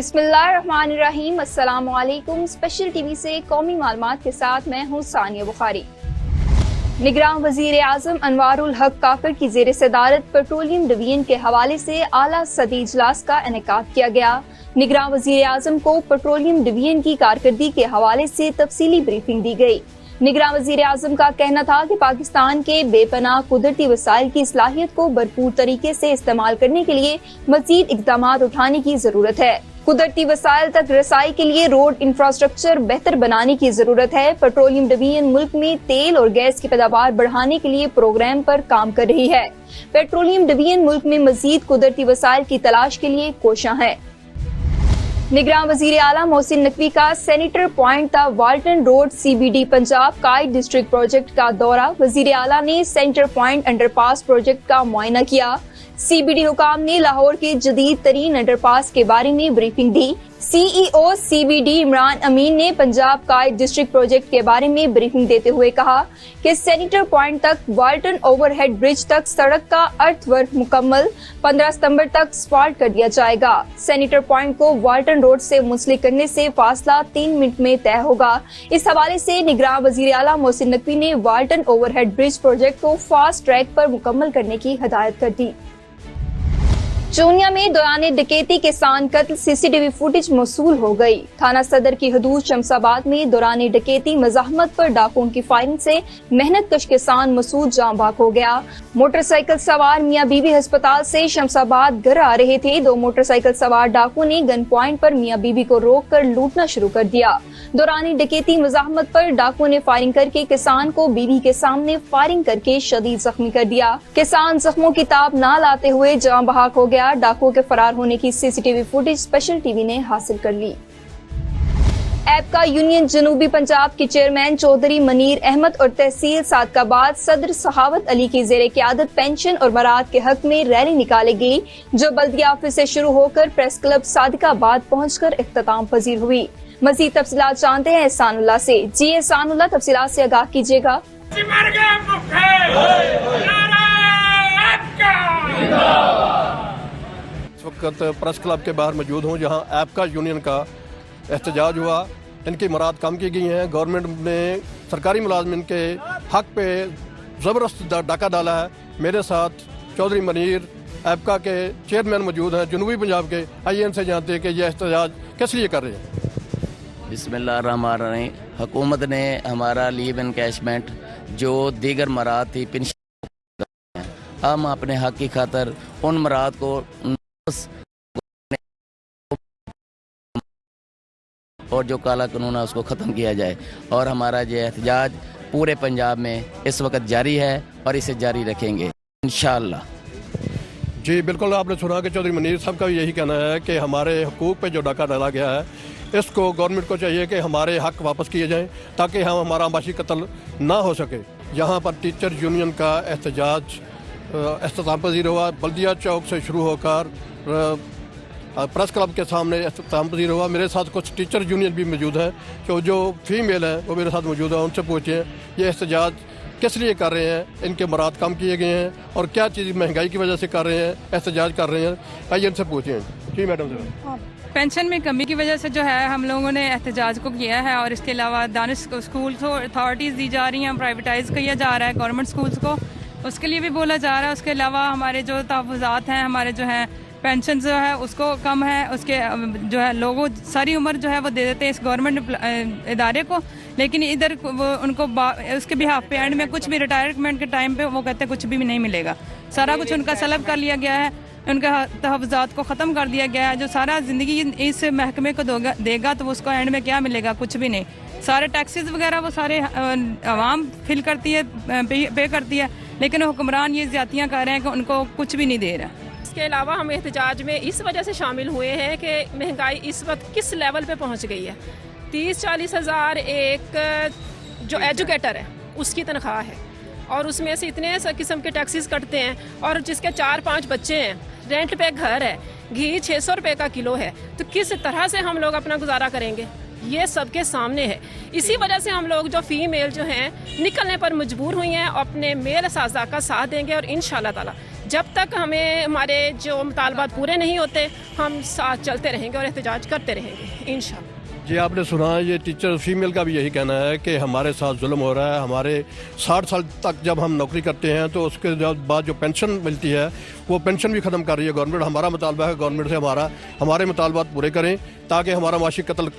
बिस्मिल्लाहिर्रहमानिर्रहीम। अस्सलाम वालेकुम। स्पेशल टीवी से कौमी मालूमात के साथ मैं हूँ सानिया बुखारी। निगरान वजीर आजम अनवारुल हक काफिर की जेर सदारत पेट्रोलियम डिवीजन के हवाले से आला सदी इजलास का इनेकाद किया गया। निगरान वजीर आजम को पेट्रोलियम डिवीजन की कारकर्दगी के हवाले से तफसीली ब्रीफिंग दी गई। निगरान वजीर आजम का कहना था कि पाकिस्तान के बेपनाह कुदरती वसाइल की सलाहियत को भरपूर तरीके से इस्तेमाल करने के लिए मजीद इक़दाम उठाने की जरूरत है। कुदरती वसाइल तक रसाई के लिए रोड इंफ्रास्ट्रक्चर बेहतर बनाने की जरूरत है। पेट्रोलियम डिवीजन मुल्क में तेल और गैस की पैदावार बढ़ाने के लिए प्रोग्राम पर काम कर रही है। पेट्रोलियम डिवीजन मुल्क में मजीद कुदरती वसाइल की तलाश के लिए कोशां है। निगरान वजीर आला मोहसिन नकवी का senator point the Walton road CBD Punjab kite district project का दौरा। वजीर आला ने सेंटर पॉइंट अंडरपास प्रोजेक्ट का मुआयना किया। CBD हुकाम ने लाहौर के जदीद तरीन अंडरपास के बारे में ब्रीफिंग दी। CEO CBD इमरान अमीन ने पंजाब काइट डिस्ट्रिक्ट प्रोजेक्ट के बारे में ब्रीफिंग देते हुए कहा कि सेनेटर पॉइंट तक वाल्टन ओवरहेड ब्रिज तक सड़क का अर्थवर्क मुकम्मल 15 सितंबर तक स्पाल्ट कर दिया जाएगा। सेनेटर पॉइंट को वाल्टन रोड से मुंसलिक करने से फासला 3 मिनट में तय होगा। इस हवाले से निगरान वजीर आला मोहसिन नकवी ने वाल्टन ओवरहेड ब्रिज प्रोजेक्ट को फास्ट ट्रैक पर मुकम्मल करने की हिदायत कर दी। चूनिया में दौरान डकैती के सान कत्ल CCTV फुटेज मौसूल हो गई। थाना सदर की हदूद शमसाबाद में दौरान डकैती मज़ाहमत पर डाकुओं की फायरिंग से मेहनत कश के सान मसूद जाँ बाक हो गया। मोटरसाइकिल सवार मियाँ बीबी अस्पताल से शमसाबाद घर आ रहे थे। 2 मोटरसाइकिल सवार डाकुओं ने गन पॉइंट पर मियाँ बीबी को रोक कर लूटना शुरू कर दिया। दौरान डकैती मज़ाहमत पर डाकुओं ने फायरिंग करके किसान को बीबी के सामने फायरिंग करके शदीद जख्मी कर दिया। किसान जख्मों की ताब न लाते हुए जाँ बहक हो गया। डाकुओं के फरार होने की CCTV फुटेज स्पेशल टीवी ने हासिल कर ली। एपका यूनियन जनूबी पंजाब के चेयरमैन चौधरी मनीर अहमद और तहसील सादकाबाद सदर सहावत अली की जेर क़यादत पेंशन और मराद के हक में रैली निकाली गई, जो बल्दिया ऑफिस से शुरू होकर प्रेस क्लब सादिकाबाद पहुंचकर इख्तिताम पजीर हुई। मजीद तफसीलात जानते हैं एहसानुल्लाह से। जी एहसानुल्लाह, तफसीलात से आगाह कीजिएगा। इस वक्त प्रेस क्लब के बाहर मौजूद हूँ, जहाँ एपका यूनियन का एहतजाज हुआ। इनकी मुराद कम की गई हैं। गवर्नमेंट ने सरकारी मुलाजमिन के हक पे ज़बरदस्त डाका डाला है। मेरे साथ चौधरी मनीर एपका के चेयरमैन मौजूद हैं जनूबी पंजाब के। आइए इनसे जानते हैं कि यह एहतजाज किस लिए कर रहे हैं। बिस्मिल्लाहिर्रहमानिर्रहीम। हुकूमत ने हमारा लीव एनकैशमेंट जो दीगर मराद थी पेंशन, हम अपने हक की खातर उन मराद को और जो काला कानून है उसको ख़त्म किया जाए। और हमारा ये एहतजाज पूरे पंजाब में इस वक्त जारी है और इसे जारी रखेंगे इंशाअल्लाह। जी बिल्कुल, आपने सुना कि चौधरी मनीर साहब का यही कहना है कि हमारे हकूक़ पे जो डाका डाला गया है, इसको गवर्नमेंट को चाहिए कि हमारे हक वापस किए जाएं ताकि हमारा आबाशी कत्ल ना हो सके। यहाँ पर टीचर यूनियन का एहतजाज इख्तिताम पजीर हुआ। बल्दिया चौक से शुरू होकर प्रेस क्लब के सामने इख्तिताम पजीर हुआ। मेरे साथ कुछ टीचर यूनियन भी मौजूद हैं, जो फीमेल हैं वो मेरे साथ मौजूद हैं। उनसे पूछे ये एहतजाज किस लिए कर रहे हैं, इनके मराद कम किए गए हैं और क्या चीज़ महंगाई की वजह से कर रहे हैं, एहतजाज कर रहे हैं। आइए इनसे पूछें। जी मैडम सर। पेंशन में कमी की वजह से जो है हम लोगों ने एहतजाज को किया है, और इसके अलावा दानिश स्कूल को अथॉरिटीज़ दी जा रही हैं, प्राइवेटाइज किया जा रहा है गवर्नमेंट स्कूल्स को, उसके लिए भी बोला जा रहा है। उसके अलावा हमारे जो तहफ़्फ़ुज़ात हैं, हमारे जो हैं पेंशन जो है उसको कम है, उसके जो है लोगों सारी उम्र जो है वो दे देते हैं इस गवर्नमेंट इदारे को, लेकिन इधर वो उनको उसके बिहाफ पे एंड में कुछ भी रिटायरमेंट के टाइम पे वो कहते हैं कुछ भी नहीं मिलेगा। सारा कुछ उनका सलब कर लिया गया है, उनका तहफ़्फ़ुज़ात को ख़त्म कर दिया गया है। जो सारा ज़िंदगी इस महकमे को देगा तो उसको एंड में क्या मिलेगा, कुछ भी नहीं। सारे टैक्सेस वगैरह वो सारे आवाम फिल करती है, पे करती है, लेकिन हुक्मरान ये ज़्यादतियाँ कर रहे हैं कि उनको कुछ भी नहीं दे रहा। इसके अलावा हम एहतजाज में इस वजह से शामिल हुए हैं कि महंगाई इस वक्त किस लेवल पे पहुंच गई है। 30-40 हज़ार एक जो एजुकेटर है उसकी तनख्वाह है, और उसमें से इतने किस्म के टैक्सेस कटते हैं, और जिसके 4-5 बच्चे हैं, रेंट पे घर है, घी 600 रुपये का किलो है, तो किस तरह से हम लोग अपना गुजारा करेंगे, ये सबके सामने है। इसी वजह से हम लोग जो फीमेल जो हैं निकलने पर मजबूर हुई हैं, अपने मेल साजा का साथ देंगे और इंशाअल्लाह ताला जब तक हमें हमारे जो मुतालबात पूरे नहीं होते हम साथ चलते रहेंगे और एहतजाज करते रहेंगे इंशाअल्लाह। जी आपने सुना, ये टीचर फीमेल का भी यही कहना है कि हमारे साथ जुल्म हो रहा है। हमारे 60 साल तक जब हम नौकरी करते हैं तो उसके बाद जो पेंशन मिलती है वो पेंशन भी ख़त्म कर रही है गवर्नमेंट। हमारा मुतालबा है गवर्नमेंट से हमारे मुतालबात पूरे करें ताकि हमारा माशी कत्ल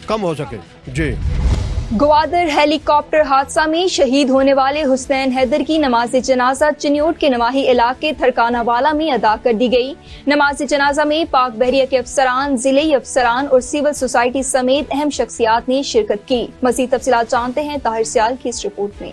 कम हो सके। जी ग्वादर हेलीकॉप्टर हादसा में शहीद होने वाले हुसैन हैदर की नमाज जनाजा चिन्योट के नवाही इलाके थरकाना वाला में अदा कर दी गई। नमाज जनाजा में पाक बहरिया के अफसरान, जिले अफसरान और सिविल सोसाइटी समेत अहम शख्सियात ने शिरकत की। मज़ीद तफसीलात जानते हैं ताहिर सियाल की इस रिपोर्ट में।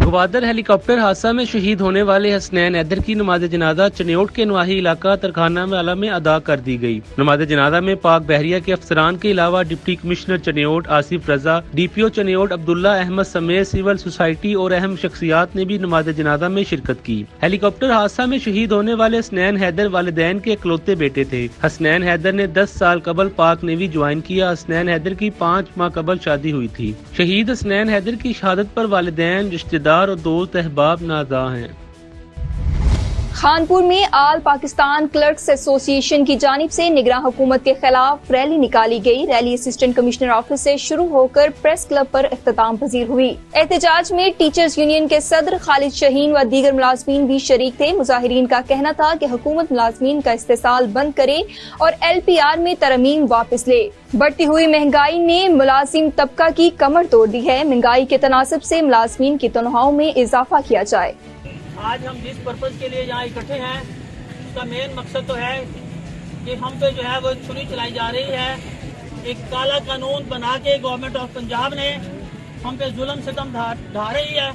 ग्वादर हेलीकॉप्टर हादसा में शहीद होने वाले हसनैन हैदर की नमाज जनाजा चन्योट के नवाही इलाका तरखाना वाला में अदा कर दी गई। नमाज जनाजा में पाक बहरिया के अफसरान के अलावा डिप्टी कमिश्नर चन्योट आसिफ रजा, DPO चन्योट अब्दुल्ला अहमद समेत सिविल सोसाइटी और अहम शख्सियात ने भी नमाज जनाजा में शिरकत की। हेलीकॉप्टर हादसा में शहीद होने वाले हसनैन हैदर वालिदैन के इकलौते बेटे थे। हसनैन हैदर ने 10 साल कबल पाक नेवी ज्वाइन किया। हसनैन हैदर की 5 माह कबल शादी हुई थी। शहीद हसनैन हैदर की शहादत पर वालिदैन, रिश्तेदार और दोस्त अहबाब नाज़ा हैं। खानपुर में आल पाकिस्तान क्लर्क्स एसोसिएशन की जानिब से निगरां हुकूमत के खिलाफ रैली निकाली गई। रैली असिस्टेंट कमिश्नर ऑफिस से शुरू होकर प्रेस क्लब पर इख्तिताम पजीर हुई। एहतजाज में टीचर्स यूनियन के सदर खालिद शहीन व दीगर मुलाजमीन भी शरीक थे। मुजाहिरीन का कहना था कि हुकूमत मुलाजमीन का इस्तेसाल बंद करे और LPR में तरमीम वापस ले। बढ़ती हुई महंगाई ने मुलाजिम तबका की कमर तोड़ दी है। महंगाई के तनासब से मुलाजमीन की तनख्वाहों में इजाफा किया जाए। आज हम जिस पर्पज़ के लिए यहाँ इकट्ठे हैं उसका मेन मकसद तो है कि हम पे जो है वो छुरी चलाई जा रही है। एक काला कानून बना के गवर्नमेंट ऑफ पंजाब ने हम पे जुल्म सितम ढा रही है।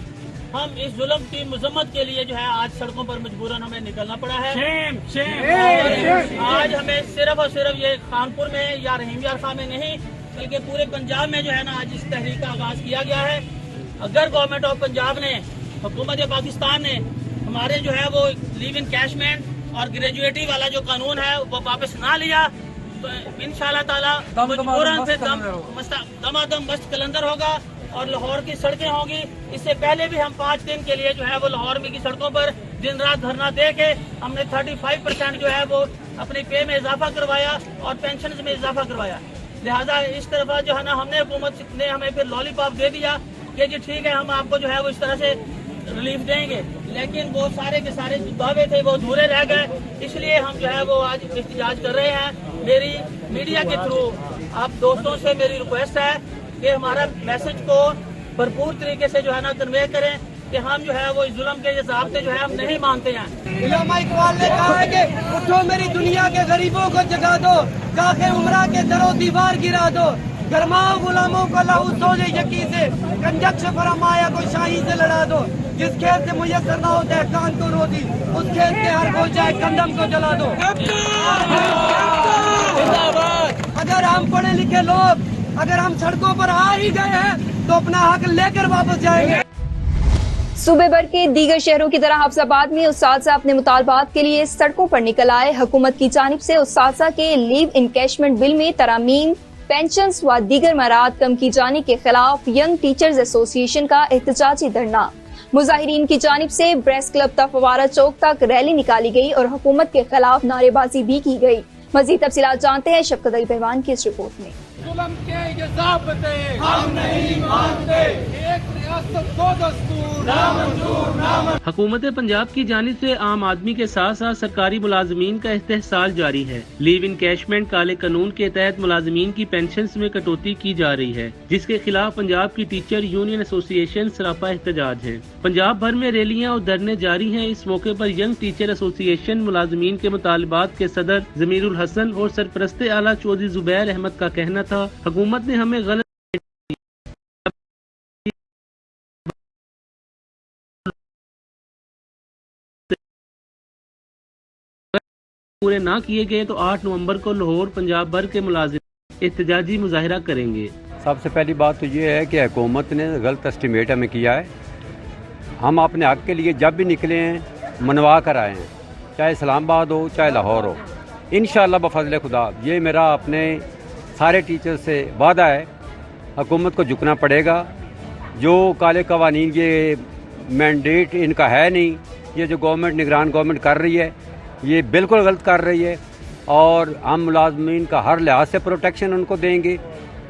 हम इस जुल्म की मजम्मत के लिए जो है आज सड़कों पर मजबूरन हमें निकलना पड़ा है। और आज हमें सिर्फ और सिर्फ ये खानपुर में या रहीम यार खां में नहीं बल्कि पूरे पंजाब में जो है ना आज इस तहरीक का आगाज किया गया है। अगर गवर्नमेंट ऑफ पंजाब ने, हुकूमत पाकिस्तान ने हमारे जो है वो लीव इन कैशमेंट और ग्रेजुएटी वाला जो कानून है वो वापस ना लिया तो इंशाल्लाह ताला मजबूरन से दमादम मस्त कलंदर होगा और लाहौर की सड़कें होंगी। इससे पहले भी हम 5 दिन के लिए जो है वो लाहौर में की सड़कों पर दिन रात धरना दे के हमने 35% जो है वो अपनी पे में इजाफा करवाया और पेंशन में इजाफा करवाया। लिहाजा इस तरफ जो है ना हमने हुकूमत ने हमें फिर लॉलीपॉप दे दिया कि जी ठीक है हम आपको जो है वो इस तरह से रिलीफ देंगे, लेकिन वो सारे के सारे जो दावे थे वो अधूरे रह गए। इसलिए हम जो है वो आज एहतजाज कर रहे हैं। मेरी मीडिया के थ्रू आप दोस्तों से मेरी रिक्वेस्ट है कि हमारा मैसेज को भरपूर तरीके से जो है ना कन्वे करें कि हम जो है वो इस जुल्म के हिसाब से जो है हम नहीं मानते हैं। उलमा इकबाल ने कहा है कि उठो मेरी दुनिया के गरीबों को जगा दो, काखे उमरा के दरो दीवार गिरा दो, गरमाओ गुलामों को लहू सोजे यकी से, कंजक से फरमाया को शाही से लड़ा दो, जिस खेत से मुयसर ना हो जाए कान को रोटी, उस खेत के हर हो जाए कंदम को जला दो। अगर हम पढ़े लिखे लोग अगर हम सड़कों पर आ ही गए हैं तो अपना हक लेकर वापस जाएंगे। सूबे भर के दीगर शहरों की तरह हफ्जाबाद में उस्ताज़ा अपने मुतालबात के लिए सड़कों पर निकल आए। हुकूमत की जानिब से उस्ताज़ा के लीव इनकैशमेंट बिल में तरामीम, पेंशन्स व दीगर मराद कम की जाने के खिलाफ यंग टीचर्स एसोसिएशन का एहतजाजी धरना। मुजाहिरीन की जानिब से प्रेस क्लब तक फवारा चौक तक रैली निकाली गई और हुकूमत के खिलाफ नारेबाजी भी की गई। मजीद तफसीलात जानते हैं शफकत अली पहलवान की इस रिपोर्ट में। जुल्म के ये ज़ाब्ते हम नहीं मानते, एक रियासत दो दस्तूर नामंजूर नामंजूर। हुकूमत पंजाब की जानिब से आम आदमी के साथ साथ सरकारी मुलाजमीन का इस्तेहसाल जारी है। लीव इन कैशमेंट काले कानून के तहत मुलाजमीन की पेंशन में कटौती की जा रही है, जिसके खिलाफ पंजाब की टीचर यूनियन एसोसिएशन सरापा एहतजाज है। पंजाब भर में रैलियां और धरने जारी हैं। इस मौके पर यंग टीचर एसोसिएशन मुलाजमीन के मुतालबात के सदर जमीरुल हसन और सरपरस्त आला चौधरी जुबैर अहमद का कहना था, हुकूमत ने हमें गलत पूरे ना किए गए तो 8 नवंबर को लाहौर पंजाब भर के मुलाजिम एहतजाजी मुजाहिरा करेंगे। सबसे पहली बात तो ये है कि हुकूमत ने गलत एस्टिमेट हमें किया है। हम अपने हक के लिए जब भी निकले हैं मनवा कर आए हैं, चाहे इस्लामाबाद हो चाहे लाहौर हो। इंशाअल्लाह बफज़ल खुदा ये मेरा अपने सारे टीचर से वादा है, हुकूमत को झुकना पड़ेगा। जो काले कवानीन ये मैंडेट इनका है नहीं, یہ جو گورنمنٹ نگران گورنمنٹ کر رہی ہے یہ بالکل غلط کر رہی ہے، اور ہم ملازمین کا ہر لحاظ سے پروٹیکشن ان کو دیں گے،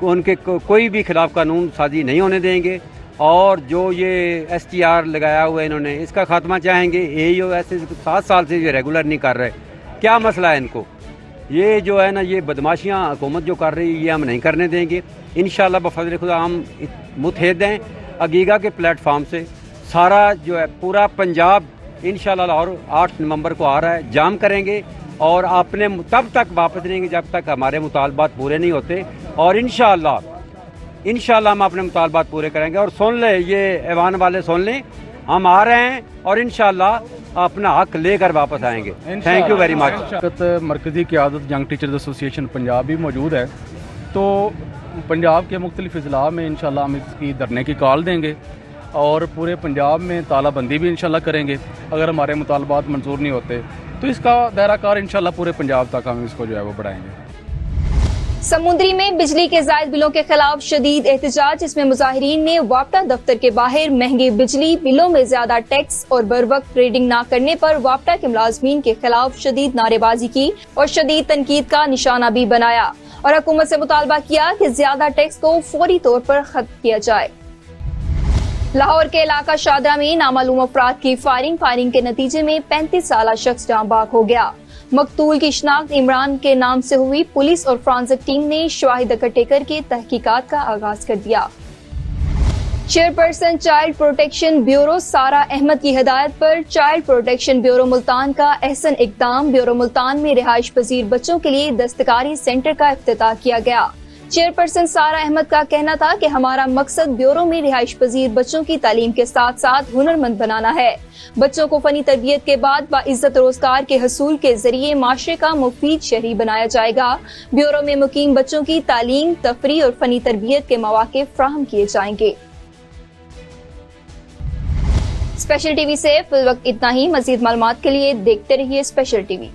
ان کے کوئی بھی خلاف قانون سازی نہیں ہونے دیں گے، اور جو یہ ایس ٹی آر لگایا ہوا ہے انہوں نے اس کا خاتمہ چاہیں گے۔ اے ای او ایسے 7 سال سے یہ ریگولر نہیں کر رہے، کیا مسئلہ ہے ان کو؟ یہ جو ہے نا یہ بدماشیاں حکومت جو کر رہی ہے یہ ہم نہیں کرنے دیں گے انشاءاللہ بفضل خدا۔ ہم متحد ہیں عقیقہ کے پلیٹ فارم سے، سارا جو ہے پورا پنجاب انشاءاللہ اور 8 نومبر کو آ رہا ہے، جام کریں گے اور اپنے تب تک واپس رہیں گے جب تک ہمارے مطالبات پورے نہیں ہوتے، اور انشاءاللہ ہم اپنے مطالبات پورے کریں گے۔ اور سن لیں، یہ ایوان والے سن لیں، ہم آ رہے ہیں اور انشاءاللہ اپنا حق لے کر واپس آئیں گے۔ Thank you very much. مرکزی قیادت ینگ ٹیچرز ایسوسی ایشن پنجاب بھی موجود ہے، تو پنجاب کے مختلف اضلاع میں انشاءاللہ ہم اس کی دھرنے کی کال دیں گے، اور پورے پنجاب میں تالہ بندی بھی انشاءاللہ کریں گے۔ اگر ہمارے مطالبات منظور نہیں ہوتے تو اس کا دائرہ کار انشاءاللہ پورے پنجاب تک ہم اس کو جو ہے وہ بڑھائیں گے۔ سمندری میں بجلی کے زائد بلوں کے خلاف شدید احتجاج، اس میں مظاہرین نے وابٹا دفتر کے باہر مہنگے بجلی بلوں میں زیادہ ٹیکس اور بروقت ریڈنگ نہ کرنے پر وابٹا کے ملازمین کے خلاف شدید نعرے بازی کی اور شدید تنقید کا نشانہ بھی بنایا، اور حکومت سے مطالبہ کیا کہ زیادہ ٹیکس کو فوری طور پر ختم کیا جائے۔ لاہور کے علاقہ شادرہ میں نامعلوم افراد کی فائرنگ کے نتیجے میں 35 سالہ شخص جاں بحق ہو گیا۔ مقتول کی شناخت عمران کے نام سے ہوئی، پولیس اور فرانزک ٹیم نے شواہد اکٹھے کر کے تحقیقات کا آغاز کر دیا۔ Chairperson child protection bureau Sarah Ahmed کی ہدایت پر چائلڈ پروٹیکشن بیورو ملتان کا احسن اقدام، بیورو ملتان میں رہائش پذیر بچوں کے لیے دستکاری سینٹر کا افتتاح کیا گیا۔ چیئرپرسن سارہ احمد کا کہنا تھا کہ ہمارا مقصد بیورو میں رہائش پذیر بچوں کی تعلیم کے ساتھ ساتھ ہنرمند بنانا ہے۔ بچوں کو فنی تربیت کے بعد باعزت روزگار کے حصول کے ذریعے معاشرے کا مفید شہری بنایا جائے گا۔ بیورو میں مقیم بچوں کی تعلیم، تفریح اور فنی تربیت کے مواقع فراہم کیے جائیں گے۔ اسپیشل ٹی وی سے فی الوقت اتنا ہی۔ مزید معلومات کے لیے دیکھتے رہیے اسپیشل ٹی وی۔